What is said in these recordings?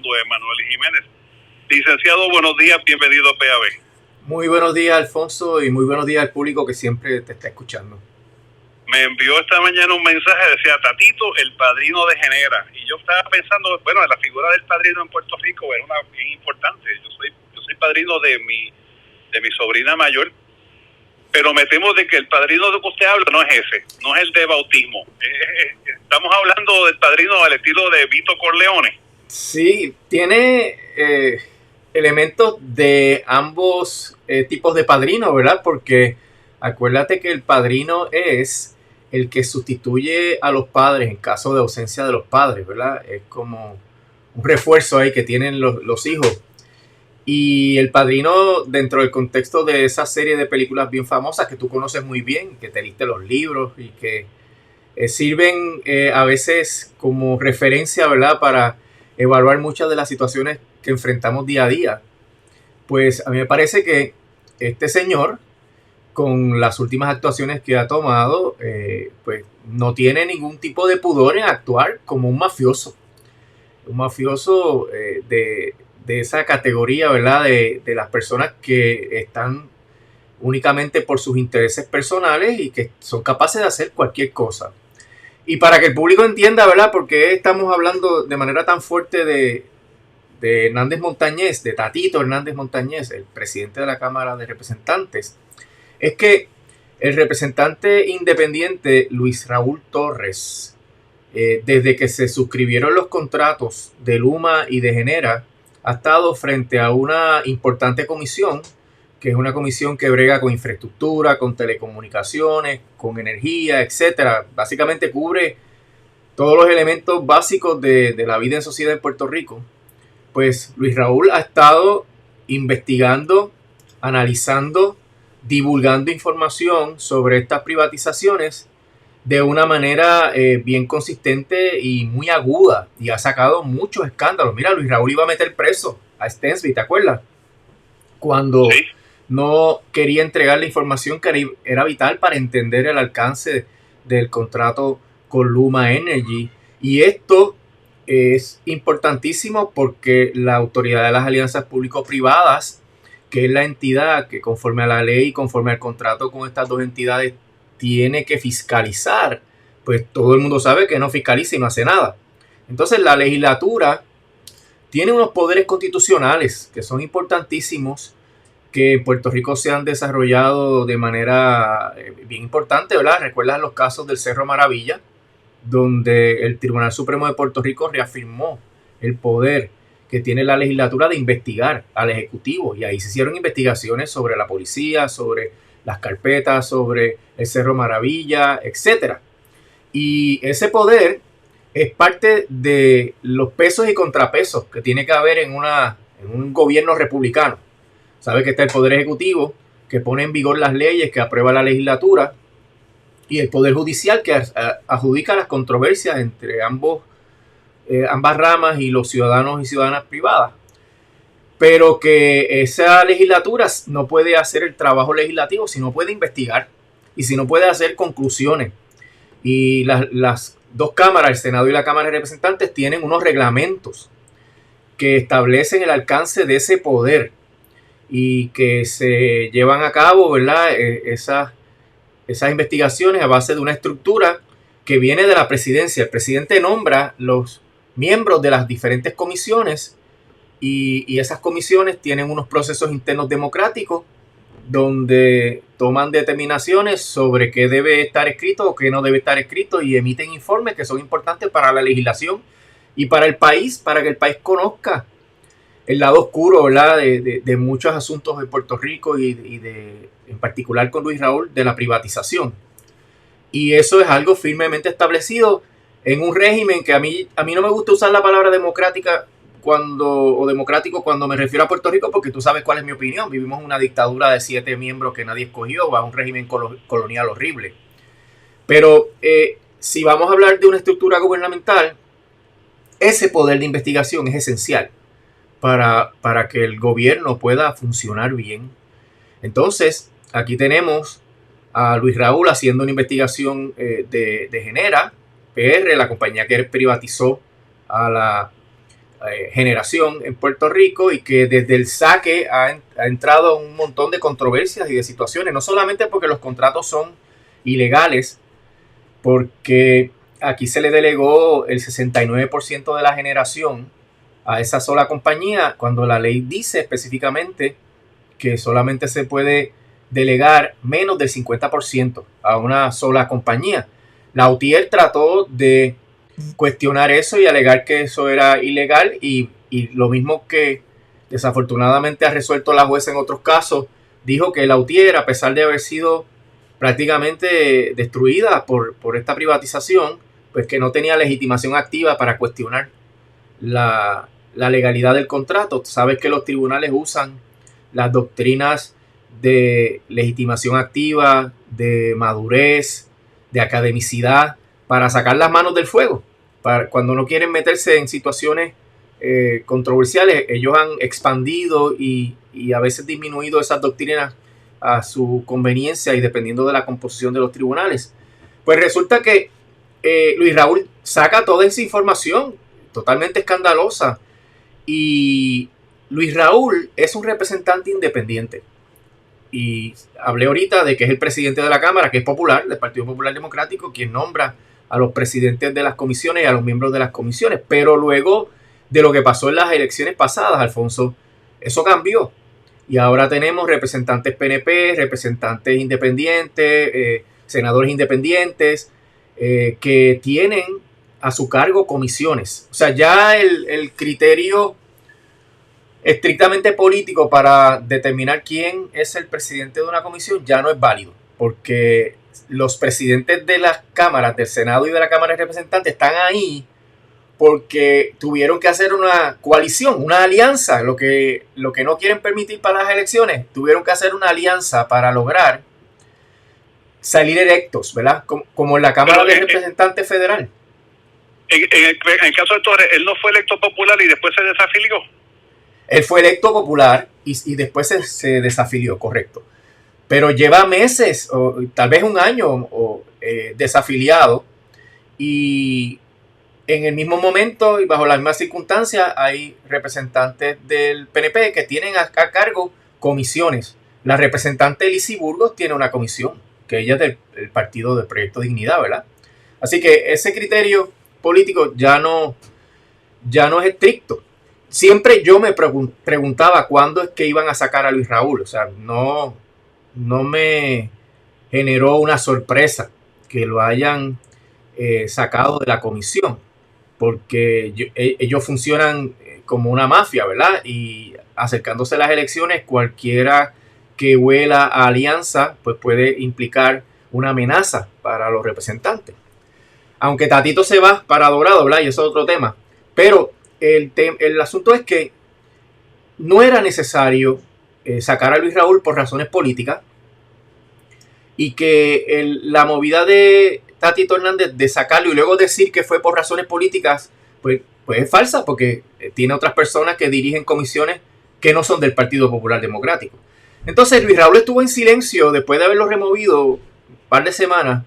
Fernando Emanuel Jiménez. Licenciado, buenos días, bienvenido a PAB. Muy buenos días, Alfonso, y muy buenos días al público que siempre te está escuchando. Me envió esta mañana un mensaje, decía Tatito, el padrino de Genera. Y yo estaba pensando, bueno, la figura del padrino en Puerto Rico era una bien importante. Yo soy padrino de mi sobrina mayor, pero me temo de que el padrino de que usted habla no es ese, no es el de bautismo. Estamos hablando del padrino al estilo de Vito Corleone. Sí, tiene elementos de ambos tipos de padrino, ¿verdad? Porque acuérdate que el padrino es el que sustituye a los padres en caso de ausencia de los padres, ¿verdad? Es como un refuerzo ahí que tienen los hijos. Y el padrino, dentro del contexto de esa serie de películas bien famosas que tú conoces muy bien, que te leíste los libros y que sirven a veces como referencia, ¿verdad? Para evaluar muchas de las situaciones que enfrentamos día a día. Pues a mí me parece que este señor, con las últimas actuaciones que ha tomado, pues no tiene ningún tipo de pudor en actuar como un mafioso. Un mafioso de esa categoría, ¿verdad? De las personas que están únicamente por sus intereses personales y que son capaces de hacer cualquier cosa. Y para que el público entienda, ¿verdad? Porque estamos hablando de manera tan fuerte de Hernández Montañez, de Tatito Hernández Montañez, el presidente de la Cámara de Representantes, es que el representante independiente Luis Raúl Torres, desde que se suscribieron los contratos de Luma y de Genera, ha estado frente a una importante comisión, que es una comisión que brega con infraestructura, con telecomunicaciones, con energía, etcétera. Básicamente cubre todos los elementos básicos de la vida en sociedad en Puerto Rico. Pues Luis Raúl ha estado investigando, analizando, divulgando información sobre estas privatizaciones de una manera bien consistente y muy aguda, y ha sacado muchos escándalos. Mira, Luis Raúl iba a meter preso a Stensby, ¿te acuerdas? Cuando Sí. no quería entregar la información que era vital para entender el alcance del contrato con Luma Energy. Y esto es importantísimo porque la Autoridad de las Alianzas Público-Privadas, que es la entidad que conforme a la ley y conforme al contrato con estas dos entidades tiene que fiscalizar, pues todo el mundo sabe que no fiscaliza y no hace nada. Entonces la legislatura tiene unos poderes constitucionales que son importantísimos, que en Puerto Rico se han desarrollado de manera bien importante, ¿verdad? ¿Recuerdas los casos del Cerro Maravilla? Donde el Tribunal Supremo de Puerto Rico reafirmó el poder que tiene la legislatura de investigar al Ejecutivo. Y ahí se hicieron investigaciones sobre la policía, sobre las carpetas, sobre el Cerro Maravilla, etc. Y ese poder es parte de los pesos y contrapesos que tiene que haber en un gobierno republicano. Sabe que está el Poder Ejecutivo, que pone en vigor las leyes, que aprueba la legislatura, y el Poder Judicial, que adjudica las controversias entre ambas ramas y los ciudadanos y ciudadanas privadas. Pero que esa legislatura no puede hacer el trabajo legislativo si no puede investigar y si no puede hacer conclusiones. Y las dos cámaras, el Senado y la Cámara de Representantes, tienen unos reglamentos que establecen el alcance de ese poder y que se llevan a cabo, ¿verdad? Esas investigaciones a base de una estructura que viene de la presidencia. El presidente nombra los miembros de las diferentes comisiones y esas comisiones tienen unos procesos internos democráticos donde toman determinaciones sobre qué debe estar escrito o qué no debe estar escrito y emiten informes que son importantes para la legislación y para el país, para que el país conozca el lado oscuro, ¿verdad? De muchos asuntos de Puerto Rico y en particular con Luis Raúl, de la privatización. Y eso es algo firmemente establecido en un régimen que a mí no me gusta usar la palabra democrático cuando me refiero a Puerto Rico, porque tú sabes cuál es mi opinión. Vivimos en una dictadura de 7 miembros que nadie escogió, bajo un régimen colonial horrible. Pero si vamos a hablar de una estructura gubernamental, ese poder de investigación es esencial para que el gobierno pueda funcionar bien. Entonces, aquí tenemos a Luis Raúl haciendo una investigación de Genera PR, la compañía que privatizó a generación en Puerto Rico y que desde el saque ha entrado un montón de controversias y de situaciones, no solamente porque los contratos son ilegales, porque aquí se le delegó el 69% de la generación a esa sola compañía, cuando la ley dice específicamente que solamente se puede delegar menos del 50% a una sola compañía. La UTIER trató de cuestionar eso y alegar que eso era ilegal y lo mismo que desafortunadamente ha resuelto la jueza en otros casos, dijo que la UTIER, a pesar de haber sido prácticamente destruida por esta privatización, pues que no tenía legitimación activa para cuestionar la legalidad del contrato. Sabes que los tribunales usan las doctrinas de legitimación activa, de madurez, de academicidad, para sacar las manos del fuego. Cuando no quieren meterse en situaciones controversiales, ellos han expandido y a veces disminuido esas doctrinas a su conveniencia y dependiendo de la composición de los tribunales. Pues resulta que Luis Raúl saca toda esa información totalmente escandalosa y Luis Raúl es un representante independiente. Y hablé ahorita de que es el presidente de la Cámara, que es popular, del Partido Popular Democrático, quien nombra a los presidentes de las comisiones y a los miembros de las comisiones. Pero luego de lo que pasó en las elecciones pasadas, Alfonso, eso cambió. Y ahora tenemos representantes PNP, representantes independientes, senadores independientes, que tienen a su cargo comisiones. O sea, ya el criterio estrictamente político para determinar quién es el presidente de una comisión ya no es válido, porque los presidentes de las cámaras, del Senado y de la Cámara de Representantes, están ahí porque tuvieron que hacer una coalición, una alianza, lo que no quieren permitir para las elecciones, tuvieron que hacer una alianza para lograr salir electos, ¿verdad? Como en la Cámara de Representantes Federal. En el caso de Torres, él no fue electo popular y después se desafilió. Él fue electo popular y después se desafilió, correcto. Pero lleva meses, o tal vez un año, desafiliado. Y en el mismo momento y bajo las mismas circunstancias hay representantes del PNP que tienen a cargo comisiones. La representante Lizy Burgos tiene una comisión, que ella es del partido de Proyecto Dignidad, ¿verdad? Así que ese criterio político ya no es estricto. Siempre yo me preguntaba cuándo es que iban a sacar a Luis Raúl. O sea, no me generó una sorpresa que lo hayan sacado de la comisión, porque ellos funcionan como una mafia, ¿verdad? Y acercándose a las elecciones, cualquiera que huela a alianza, pues puede implicar una amenaza para los representantes. Aunque Tatito se va para Dorado, ¿verdad? Y eso es otro tema. Pero el asunto es que no era necesario sacar a Luis Raúl por razones políticas y que la movida de Tatito Hernández de sacarlo y luego decir que fue por razones políticas, pues es falsa, porque tiene otras personas que dirigen comisiones que no son del Partido Popular Democrático. Entonces Luis Raúl estuvo en silencio después de haberlo removido un par de semanas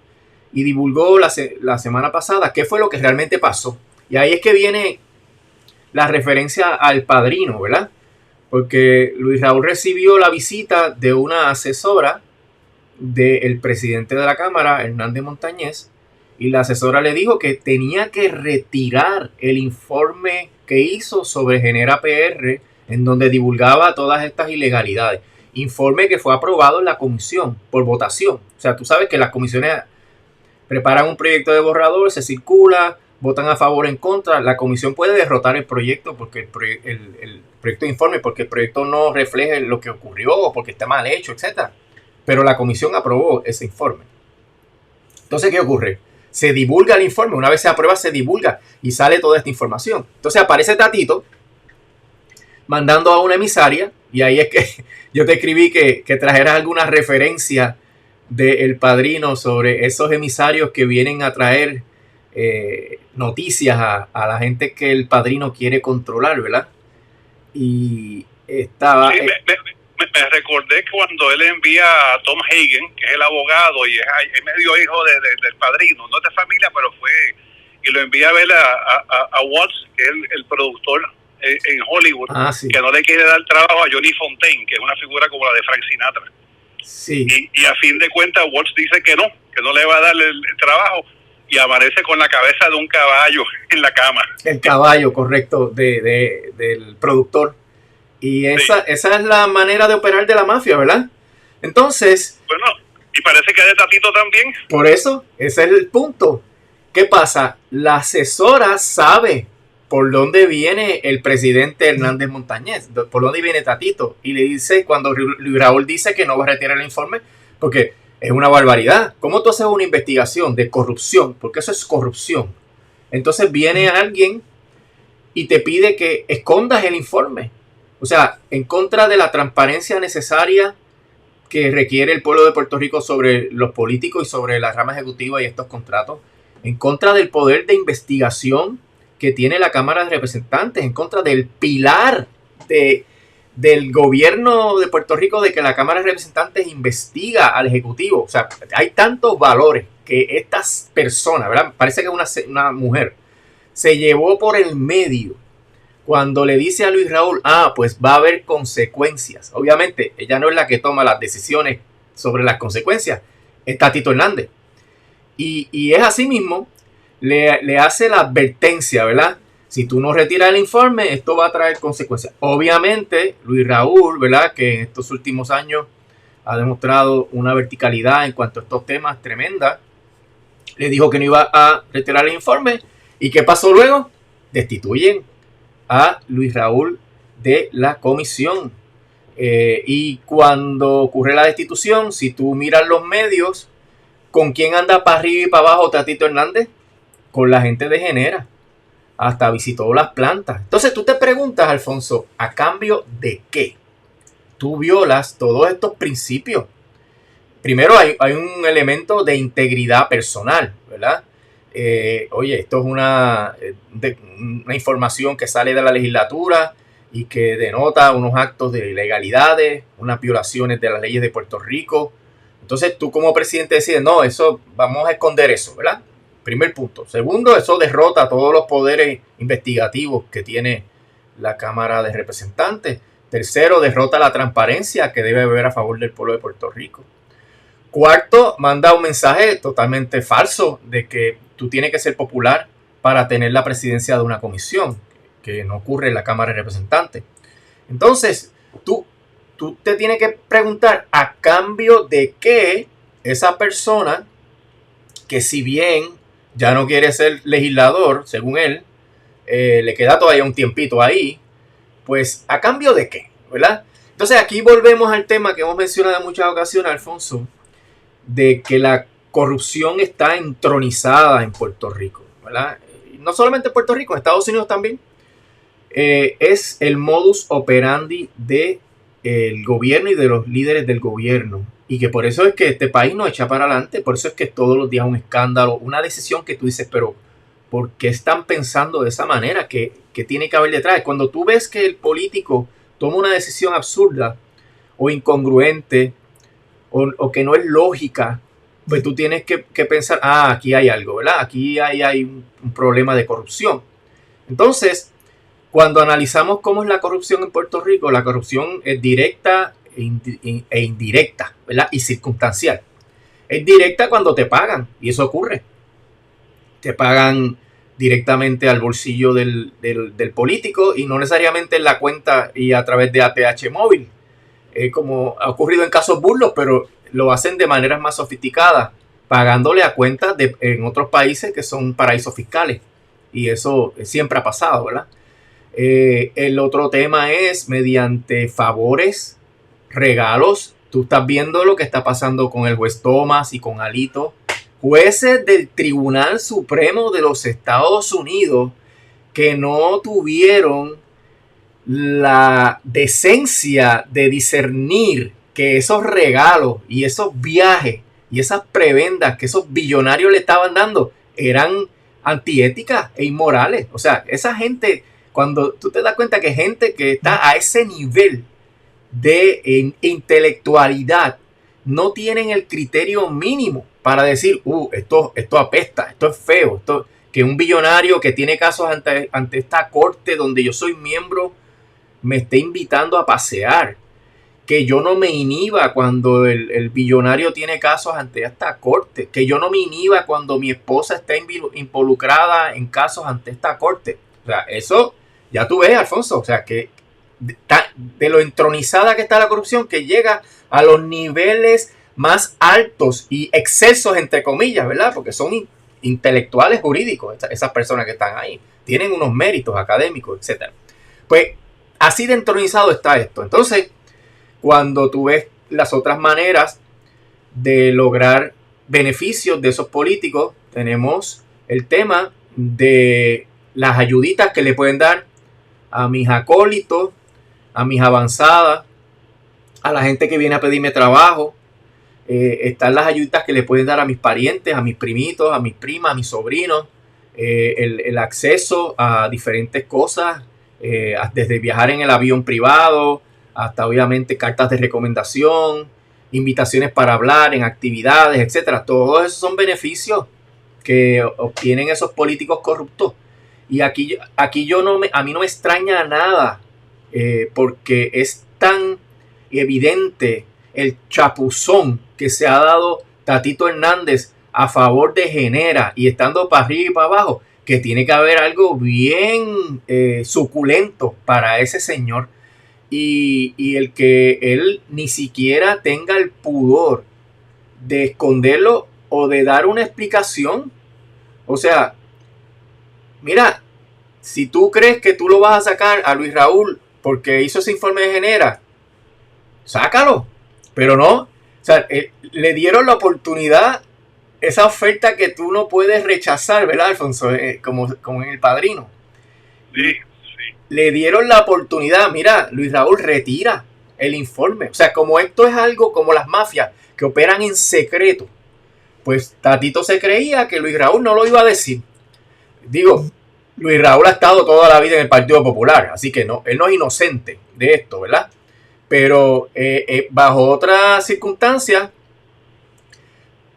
y divulgó la semana pasada qué fue lo que realmente pasó. Y ahí es que viene la referencia al padrino, ¿verdad? Porque Luis Raúl recibió la visita de una asesora del presidente de la Cámara, Hernández Montañez, y la asesora le dijo que tenía que retirar el informe que hizo sobre Genera PR, en donde divulgaba todas estas ilegalidades. Informe que fue aprobado en la comisión por votación. O sea, tú sabes que las comisiones preparan un proyecto de borrador, se circula, votan a favor o en contra. La comisión puede derrotar el proyecto porque el proyecto de informe, porque el proyecto no refleja lo que ocurrió o porque está mal hecho, etc. Pero la comisión aprobó ese informe. Entonces, ¿qué ocurre? Se divulga el informe. Una vez se aprueba, se divulga y sale toda esta información. Entonces aparece Tatito mandando a una emisaria, y ahí es que yo te escribí que trajeras alguna referencia del Padrino sobre esos emisarios que vienen a traer noticias a la gente que el Padrino quiere controlar, ¿verdad? Y estaba... Sí, me recordé cuando él envía a Tom Hagen, que es el abogado y es medio hijo del Padrino, no es de familia, pero fue, y lo envía a ver a Watts, que es el productor en Hollywood, sí, que no le quiere dar trabajo a Johnny Fontaine, que es una figura como la de Frank Sinatra. sí. Y a fin de cuentas Walsh dice que no le va a dar el trabajo, y amanece con la cabeza de un caballo en la cama. El caballo, correcto, del productor. Y esa es la manera de operar de la mafia, ¿verdad? Entonces... Bueno, y parece que de Tatito también. Por eso, ese es el punto. ¿Qué pasa? La asesora sabe por dónde viene el presidente Hernández Montañez, por dónde viene Tatito. Y le dice, cuando Luis Raúl dice que no va a retirar el informe, porque es una barbaridad. ¿Cómo tú haces una investigación de corrupción? Porque eso es corrupción. Entonces viene alguien y te pide que escondas el informe. O sea, en contra de la transparencia necesaria que requiere el pueblo de Puerto Rico sobre los políticos y sobre la rama ejecutiva y estos contratos, en contra del poder de investigación que tiene la Cámara de Representantes, en contra del pilar del gobierno de Puerto Rico, de que la Cámara de Representantes investiga al Ejecutivo. O sea, hay tantos valores que estas personas, ¿verdad? Parece que es una mujer, se llevó por el medio cuando le dice a Luis Raúl, pues va a haber consecuencias. Obviamente, ella no es la que toma las decisiones sobre las consecuencias, es Tatito Hernández. Y es así mismo, le hace la advertencia, ¿verdad? Si tú no retiras el informe, esto va a traer consecuencias. Obviamente, Luis Raúl, ¿verdad? Que en estos últimos años ha demostrado una verticalidad en cuanto a estos temas tremenda, le dijo que no iba a retirar el informe. ¿Y qué pasó luego? Destituyen a Luis Raúl de la comisión. Y cuando ocurre la destitución, si tú miras los medios, ¿con quién anda para arriba y para abajo Tatito Hernández? Con la gente de Genera. Hasta visitó las plantas. Entonces tú te preguntas, Alfonso, ¿a cambio de qué? Tú violas todos estos principios. Primero hay un elemento de integridad personal, ¿verdad? Oye, esto es una información que sale de la legislatura y que denota unos actos de ilegalidades, unas violaciones de las leyes de Puerto Rico. Entonces tú como presidente decides, no, eso vamos a esconder eso, ¿verdad? Primer punto. Segundo, eso derrota todos los poderes investigativos que tiene la Cámara de Representantes. Tercero, derrota la transparencia que debe haber a favor del pueblo de Puerto Rico. Cuarto, manda un mensaje totalmente falso de que tú tienes que ser popular para tener la presidencia de una comisión, que no ocurre en la Cámara de Representantes. Entonces, tú te tienes que preguntar a cambio de qué esa persona, que si bien ya no quiere ser legislador, según él, le queda todavía un tiempito ahí, pues a cambio de qué, ¿verdad? Entonces aquí volvemos al tema que hemos mencionado en muchas ocasiones, Alfonso, de que la corrupción está entronizada en Puerto Rico, ¿verdad? Y no solamente en Puerto Rico, en Estados Unidos también. Es el modus operandi del gobierno y de los líderes del gobierno. Y que por eso es que este país no echa para adelante, por eso es que todos los días un escándalo, una decisión que tú dices, pero ¿por qué están pensando de esa manera? ¿Qué tiene que haber detrás? Cuando tú ves que el político toma una decisión absurda o incongruente o que no es lógica, pues tú tienes que pensar, aquí hay algo, ¿verdad? Aquí hay un problema de corrupción. Entonces, cuando analizamos cómo es la corrupción en Puerto Rico, la corrupción es directa e indirecta, ¿verdad? Y circunstancial. Es directa cuando te pagan, y eso ocurre. Te pagan directamente al bolsillo del político y no necesariamente en la cuenta y a través de ATH móvil, como ha ocurrido en casos burlos, pero lo hacen de maneras más sofisticadas, pagándole a cuentas en otros países que son paraísos fiscales. Y eso siempre ha pasado, ¿verdad? El otro tema es mediante favores, regalos. Tú estás viendo lo que está pasando con el juez Thomas y con Alito, jueces del Tribunal Supremo de los Estados Unidos que no tuvieron la decencia de discernir que esos regalos y esos viajes y esas prebendas que esos billonarios le estaban dando eran antiéticas e inmorales. O sea, esa gente, cuando tú te das cuenta que gente que está a ese nivel de intelectualidad no tienen el criterio mínimo para decir, esto apesta, esto es feo, que un billonario que tiene casos ante esta corte donde yo soy miembro me esté invitando a pasear. Que yo no me inhiba cuando el billonario tiene casos ante esta corte. Que yo no me inhiba cuando mi esposa está involucrada en casos ante esta corte. O sea, eso ya tú ves, Alfonso. O sea, que de lo entronizada que está la corrupción, que llega a los niveles más altos y excesos, entre comillas, ¿verdad? Porque son intelectuales jurídicos, esas personas que están ahí. Tienen unos méritos académicos, etc. Pues así de entronizado está esto. Entonces, cuando tú ves las otras maneras de lograr beneficios de esos políticos, tenemos el tema de las ayuditas que le pueden dar a mis acólitos, a mis avanzadas, a la gente que viene a pedirme trabajo. Están las ayuditas que le pueden dar a mis parientes, a mis primitos, a mis primas, a mis sobrinos. El acceso a diferentes cosas, desde viajar en el avión privado, hasta obviamente cartas de recomendación, invitaciones para hablar en actividades, etcétera. Todos esos son beneficios que obtienen esos políticos corruptos. Y aquí a mí no me extraña nada, porque es tan evidente el chapuzón que se ha dado Tatito Hernández a favor de Genera y estando para arriba y para abajo, que tiene que haber algo bien suculento para ese señor. Y el que él ni siquiera tenga el pudor de esconderlo o de dar una explicación. O sea, mira, si tú crees que tú lo vas a sacar a Luis Raúl porque hizo ese informe de Genera, sácalo. Pero no, o sea, le dieron la oportunidad, esa oferta que tú no puedes rechazar, ¿verdad, Alfonso? Como en El Padrino. Sí. Le dieron la oportunidad. Mira, Luis Raúl, retira el informe. O sea, como esto es algo como las mafias que operan en secreto, pues Tatito se creía que Luis Raúl no lo iba a decir. Digo, Luis Raúl ha estado toda la vida en el Partido Popular, así que no, él no es inocente de esto, ¿verdad? Pero bajo otras circunstancias,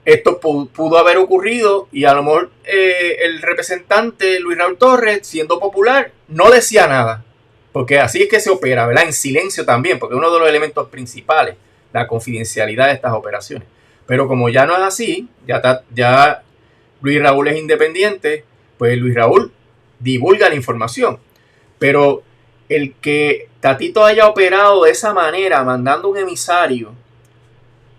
esto pudo haber ocurrido y a lo mejor el representante Luis Raúl Torres, siendo popular, no decía nada. Porque así es que se opera, ¿verdad? En silencio también, porque es uno de los elementos principales, la confidencialidad de estas operaciones. Pero como ya no es así, ya Luis Raúl es independiente, pues Luis Raúl divulga la información. Pero el que Tatito haya operado de esa manera, mandando un emisario,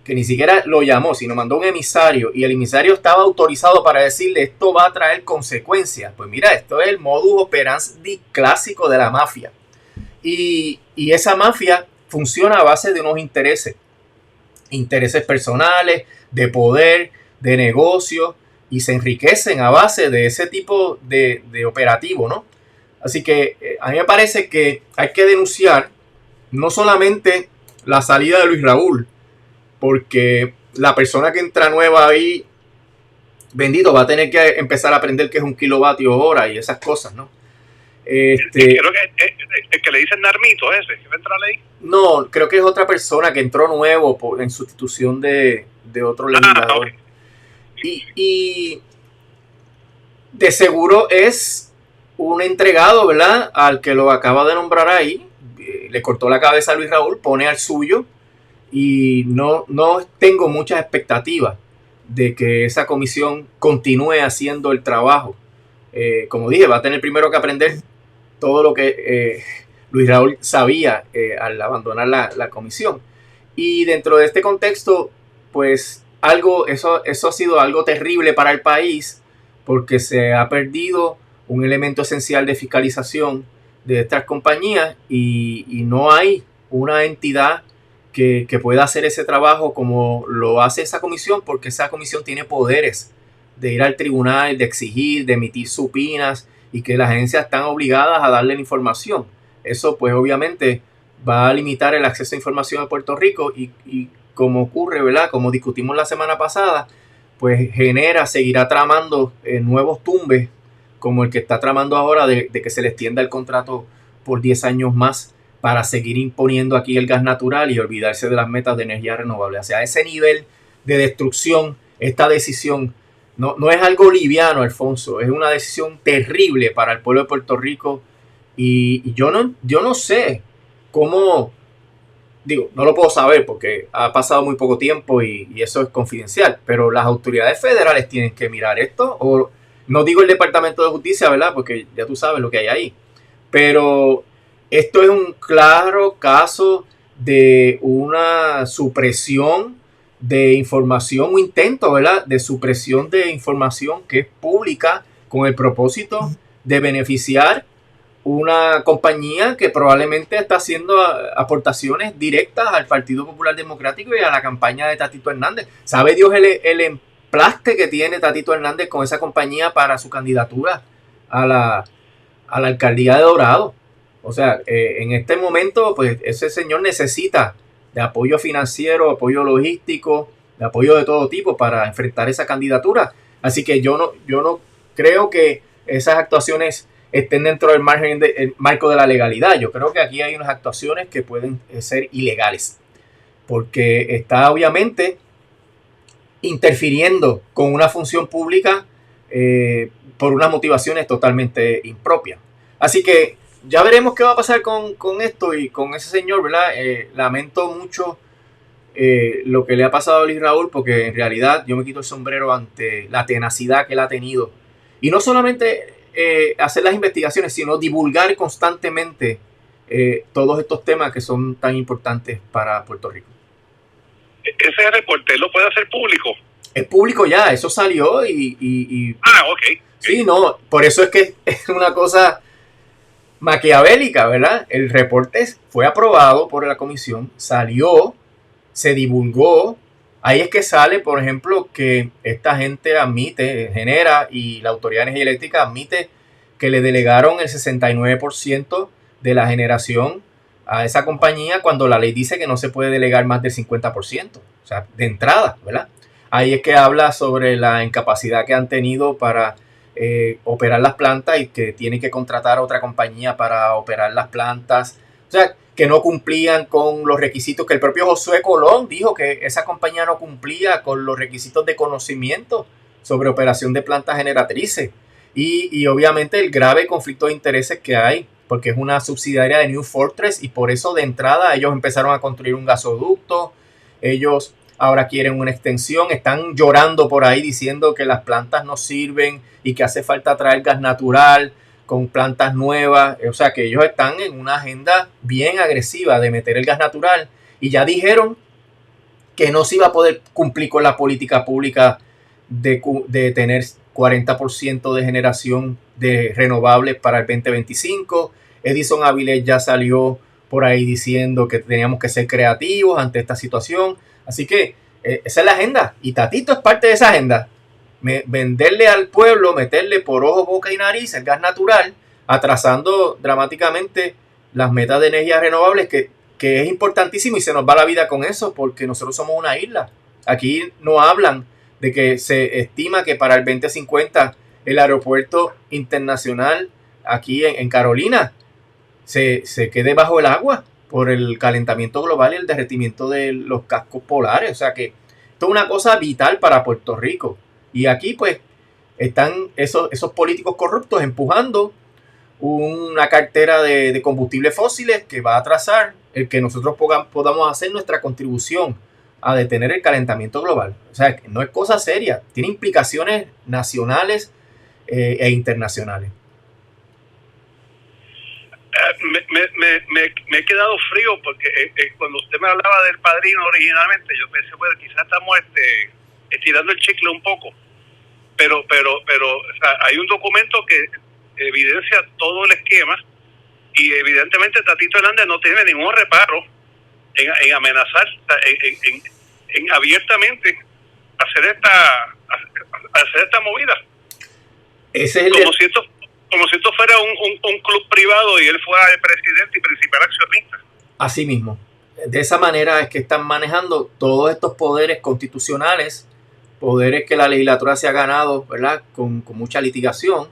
que ni siquiera lo llamó, sino mandó un emisario, y el emisario estaba autorizado para decirle esto va a traer consecuencias. Pues mira, esto es el modus operandi clásico de la mafia. Y esa mafia funciona a base de unos intereses personales, de poder, de negocio, y se enriquecen a base de ese tipo de operativo, ¿no? Así que a mí me parece que hay que denunciar no solamente la salida de Luis Raúl, porque la persona que entra nueva ahí, bendito, va a tener que empezar a aprender qué es un kilovatio hora y esas cosas, ¿no? Creo que el que le dicen Narmito ese, que va a entrar ahí. No, creo que es otra persona que entró nuevo en sustitución de otro legislador. Okay. Y de seguro es un entregado, ¿verdad? Al que lo acaba de nombrar ahí. Le cortó la cabeza a Luis Raúl, pone al suyo. Y no tengo muchas expectativas de que esa comisión continúe haciendo el trabajo. Como dije, va a tener primero que aprender todo lo que Luis Raúl sabía al abandonar la comisión. Y dentro de este contexto, pues eso ha sido algo terrible para el país, porque se ha perdido un elemento esencial de fiscalización de estas compañías y no hay una entidad que pueda hacer ese trabajo como lo hace esa comisión, porque esa comisión tiene poderes de ir al tribunal, de exigir, de emitir supinas, y que las agencias están obligadas a darle la información. Eso pues obviamente va a limitar el acceso a información a Puerto Rico y como ocurre, ¿verdad? Como discutimos la semana pasada, pues seguirá tramando nuevos tumbes como el que está tramando ahora de que se le extienda el contrato por 10 años más para seguir imponiendo aquí el gas natural y olvidarse de las metas de energía renovable. O sea, a ese nivel de destrucción, esta decisión no es algo liviano, Alfonso, es una decisión terrible para el pueblo de Puerto Rico y yo no sé cómo, digo, no lo puedo saber porque ha pasado muy poco tiempo y eso es confidencial, pero las autoridades federales tienen que mirar esto, o no digo el Departamento de Justicia, ¿verdad? Porque ya tú sabes lo que hay ahí, pero esto es un claro caso de una supresión de información, un intento, ¿verdad?, de supresión de información que es pública con el propósito de beneficiar una compañía que probablemente está haciendo aportaciones directas al Partido Popular Democrático y a la campaña de Tatito Hernández. ¿Sabe Dios el emplaste que tiene Tatito Hernández con esa compañía para su candidatura a la alcaldía de Dorado? O sea, en este momento, pues ese señor necesita de apoyo financiero, apoyo logístico, de apoyo de todo tipo para enfrentar esa candidatura. Así que yo no creo que esas actuaciones estén dentro del el marco de la legalidad. Yo creo que aquí hay unas actuaciones que pueden ser ilegales, porque está obviamente interfiriendo con una función pública por unas motivaciones totalmente impropias. Así que ya veremos qué va a pasar con esto y con ese señor, ¿verdad? Lamento mucho lo que le ha pasado a Luis Raúl, porque en realidad yo me quito el sombrero ante la tenacidad que él ha tenido. Y no solamente hacer las investigaciones, sino divulgar constantemente todos estos temas que son tan importantes para Puerto Rico. Ese reporte lo puede hacer público. Es público ya, eso salió ok. Sí, no, por eso es que es una cosa maquiavélica, ¿verdad? El reporte fue aprobado por la comisión, salió, se divulgó. Ahí es que sale, por ejemplo, que esta gente admite, Genera y la Autoridad de Energía Eléctrica admite que le delegaron el 69% de la generación a esa compañía cuando la ley dice que no se puede delegar más del 50%. O sea, de entrada, ¿verdad? Ahí es que habla sobre la incapacidad que han tenido para operar las plantas y que tienen que contratar a otra compañía para operar las plantas. O sea, que no cumplían con los requisitos, que el propio Josué Colón dijo que esa compañía no cumplía con los requisitos de conocimiento sobre operación de plantas generatrices. Y obviamente el grave conflicto de intereses que hay, porque es una subsidiaria de New Fortress y por eso de entrada ellos empezaron a construir un gasoducto, ellos ahora quieren una extensión, están llorando por ahí diciendo que las plantas no sirven y que hace falta traer gas natural con plantas nuevas. O sea que ellos están en una agenda bien agresiva de meter el gas natural y ya dijeron no se iba a poder cumplir con la política pública de tener 40% de generación de renovables para el 2025. Edison Avilés ya salió por ahí diciendo que teníamos que ser creativos ante esta situación. Así que esa es la agenda y Tatito es parte de esa agenda. Venderle al pueblo, meterle por ojo, boca y nariz el gas natural, atrasando dramáticamente las metas de energías renovables, que es importantísimo y se nos va la vida con eso porque nosotros somos una isla. Aquí no hablan de que se estima que para el 2050 el aeropuerto internacional aquí en Carolina se quede bajo el agua por el calentamiento global y el derretimiento de los cascos polares. O sea que esto es una cosa vital para Puerto Rico. Y aquí pues están esos políticos corruptos empujando una cartera de combustibles fósiles que va a atrasar el que nosotros podamos hacer nuestra contribución a detener el calentamiento global. O sea, no es cosa seria, tiene implicaciones nacionales e internacionales. Me he quedado frío porque cuando usted me hablaba del Padrino originalmente, yo pensé, bueno, quizás estamos estirando el chicle un poco, pero o sea, hay un documento que evidencia todo el esquema y evidentemente Tatito Hernández no tiene ningún reparo en amenazar, en abiertamente hacer esta movida. Ese es como si esto fuera un club privado y él fuera el presidente y principal accionista. Así mismo. De esa manera es que están manejando todos estos poderes constitucionales, poderes que la legislatura se ha ganado, ¿verdad?, con mucha litigación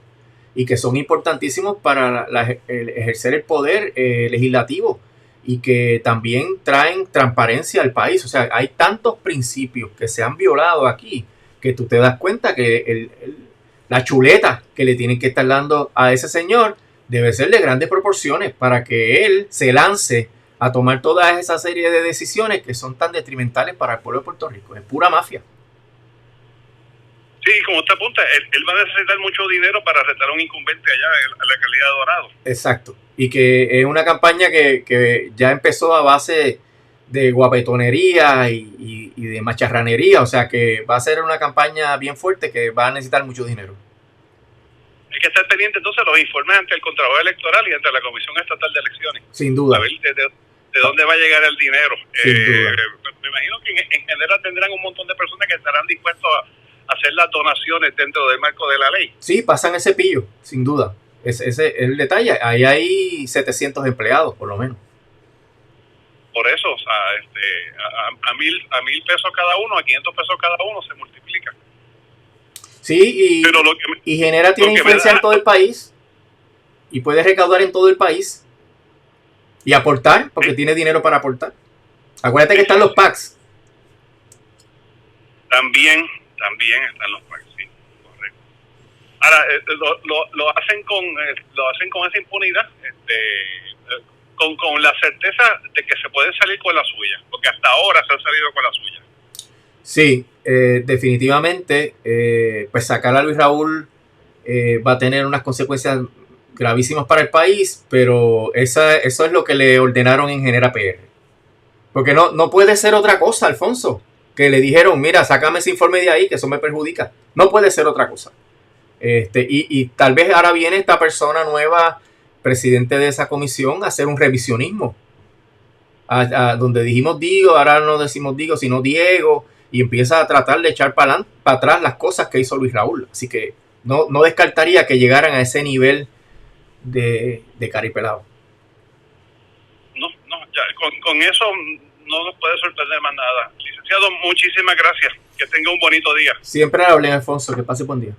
y que son importantísimos para ejercer el poder legislativo y que también traen transparencia al país. O sea, hay tantos principios que se han violado aquí que tú te das cuenta que la chuleta que le tienen que estar dando a ese señor debe ser de grandes proporciones para que él se lance a tomar toda esa serie de decisiones que son tan detrimentales para el pueblo de Puerto Rico. Es pura mafia. Sí, como usted apunta, él va a necesitar mucho dinero para retar a un incumbente allá en la calidad de Dorado. Exacto. Y que es una campaña que ya empezó a base de guapetonería y de macharranería. O sea que va a ser una campaña bien fuerte que va a necesitar mucho dinero. Hay que estar pendiente entonces de los informes ante el Contralor Electoral y ante la Comisión Estatal de Elecciones. Sin duda. A ver de dónde va a llegar el dinero. Sin duda. Me imagino que en general tendrán un montón de personas que estarán dispuestos a hacer las donaciones dentro del marco de la ley. Sí, pasan ese pillo, sin duda. Ese es el detalle. Ahí hay 700 empleados, por lo menos. Por eso, o sea, a $1,000 pesos cada uno, a $500 cada uno se multiplica. Sí, Pero y Genera tiene influencia en todo el país y puede recaudar en todo el país y aportar, porque tiene dinero para aportar. Acuérdate que están los PACs. También están los PACs, sí, correcto. Ahora, lo hacen con esa impunidad, con la certeza de que se pueden salir con la suya, porque hasta ahora se han salido con la suya. Sí, definitivamente, pues sacar a Luis Raúl va a tener unas consecuencias gravísimas para el país, pero eso es lo que le ordenaron en Genera PR. Porque no puede ser otra cosa, Alfonso, que le dijeron, mira, sácame ese informe de ahí, que eso me perjudica. No puede ser otra cosa. Y tal vez ahora viene esta persona nueva, presidente de esa comisión, a hacer un revisionismo. A donde dijimos Diego, ahora no decimos Diego, sino Diego, y empieza a tratar de echar para atrás las cosas que hizo Luis Raúl. Así que no descartaría que llegaran a ese nivel de caripelado. No, ya, con eso no nos puede sorprender más nada. Licenciado, muchísimas gracias. Que tenga un bonito día. Siempre hablen, Alfonso. Que pase buen día.